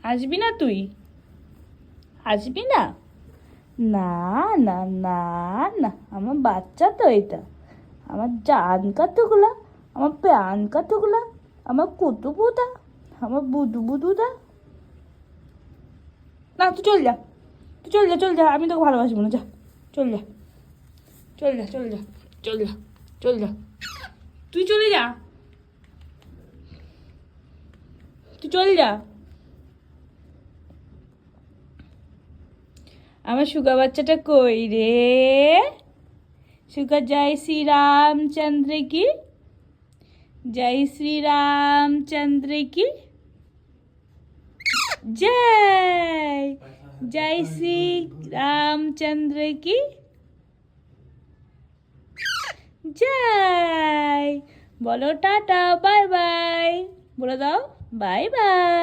আসবি না তুই? আসবি না? না না না না, আমার বাচ্চা তো এটা, আমার জান কতগুলা, আমার প্রাণ কতগুলা, আমার কুতুপুতা, আমার বুদু বুদুদা। না তুই চল যা, তুই চল যা, চল যা, আমি তোকে ভালোবাসবো না, যা চল যা, চল যা, চল যা, চল যা, চল যা, তুই চলে যা, তুই চল যা। আমার সুগা বাচ্চাটা কই রে? সুগা, জয় শ্রী রামচন্দ্র কি, जय श्री रामचंद्र की जय, जय श्री रामचंद्र की जय। बोलो टाटा बाय बाय, बोलो दाओ बाय बाय।